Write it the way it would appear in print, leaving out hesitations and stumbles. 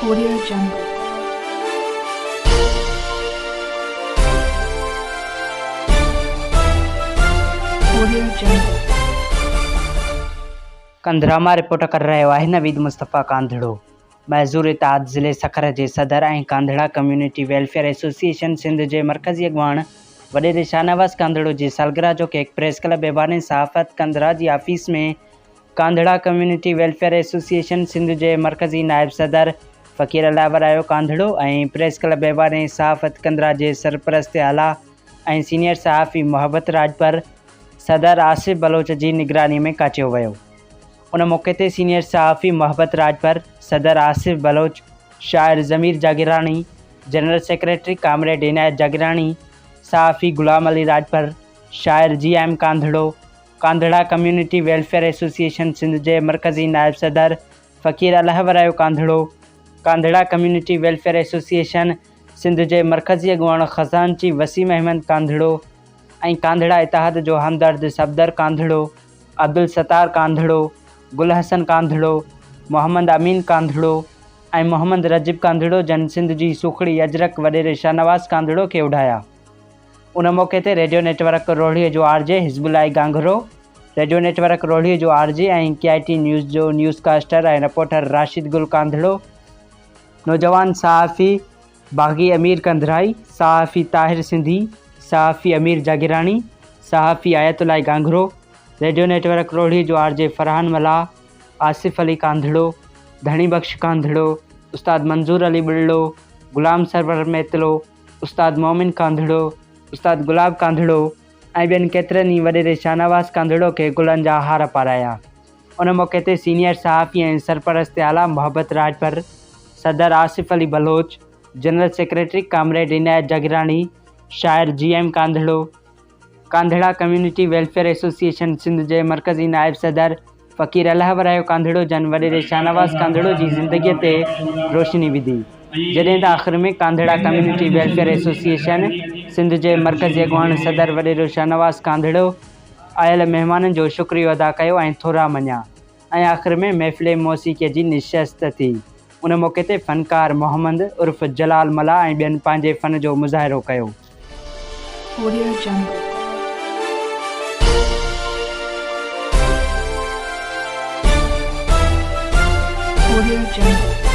Audio Jungle. Audio Jungle. कंधरामा report कर रहियो आहे नवीद मुस्तफ़ा कांधड़ो। महज़ूर इताद ज़िले सखर जे सदर ऐं कांधड़ा कम्यूनिटी वेलफेयर एसोसिएशन सिंध जे मरकज़ी अॻवान वॾेरे शाहनवाज़ कांधड़ो जी सालगिरह जो केक प्रेस क्लब बेबानी सहाफ़त कंधरा जी ऑफिस में कांधड़ा कम्यूनिटी वेलफेयर एसोसिएशन सिंध जे मरकज़ी नायब सदर फ़कीर अलावरायो कांधड़ो ऐं प्रेस क्लब बेबानी सहाफ़त कंधरा जे सरपरस्त आला ऐं सीनियर सहाफ़ी मोहब्बत राजपर सदर आसिफ बलोच जी निगरानी में काचियो वियो। उन मौके ते सीनियर सहाफ़ी मोहब्बत राजपर सदर आसिफ बलोच, शायर Zamir Jagirani, general secretary comrade Inayat Jagirani, सहाफ़ी गुलाम अली राजपर, शायर GM Kandhro, Kandhra community welfare association Sindh जे मरकज़ी नायब सदर Faqir Alavrayo Kandhro, Kandhra community welfare association Sindh जे मरकज़ी अॻवान ख़ज़ानची वसीम अहमद कांधड़ो ऐं कांधड़ा इतिहाद जो हमदर्द सफदर कांधड़ो, अब्दुल सत्तार कांधड़ो, गुल हसन कांधड़ो, मोहम्मद अमीन कांधड़ो ऐं मोहम्मद रजीब कांधड़ो जन सिंध जी सुखड़ी अजरक वॾेरे शाहनवाज़ कांधड़ो खे उॾाया। उन मौके ते रेडियो नेटवर्क रोहड़ीअ जो RJ Hizbullah Gangro, radio network रोहड़ीअ जो RJ ऐं KIT न्यूज़ जो न्यूज़कास्टर ऐं रिपोर्टर राशिद गुल कांधड़ो, नौजवान सहाफ़ी बाग़ी अमीर कंधराई, सहाफ़ी ताहिर सिंधी, सहाफ़ी अमीर जागिरानी, सहाफ़ी आयतुल्लाह गांगरो, रेडियो नेटवर्क रोहड़ी जो RJ फरहान मला, आसिफ अली कांधड़ो, धनी बख्श कांधड़ो, उस्ताद मंजूर अली बुल्लो, गुलाम सरवर मेतलो, उस्ताद मोमिन कांधड़ो, उस्ताद गुलाब कांधड़ो ऐं ॿियनि केतिरनि ई वॾेरे शाहनवाज़ कांधड़ो खे गुलनि जा हार पाराया। उन मौके ते सीनियर सहाफ़ी ऐं सरपरस्त आला मोहब्बत राजपर, सदर Asif Ali Baloch, general secretary comrade Inayat Jagirani, शायर GM Kandhro, Kandhra community welfare association Sindh जे मरकज़ी नायब सदर फ़कीर अलावरायो कांधड़ो जन वॾेरे शाहनवाज़ कांधड़ो जी ज़िंदगीअ ते रोशनी विधी। जॾहिं त आख़िर में कांधड़ा कम्यूनिटी वेलफेयर एसोसिएशन सिंध जे मरकज़ी अॻवान सदर वॾेरो शाहनवाज़ कांधड़ो आयल महिमाननि जो शुक्रियो अदा कयो ऐं थोरा मञा ऐं आख़िर में महफ़िल मौसीक़ीअ जी निशस्त थी। उन मौके ते फ़नकार मोहम्मद उर्फ़ जलाल मला ऐं ॿियनि पंहिंजे फ़न जो मुज़ाहिरो कयो। Audio Jungle. Audio Jungle.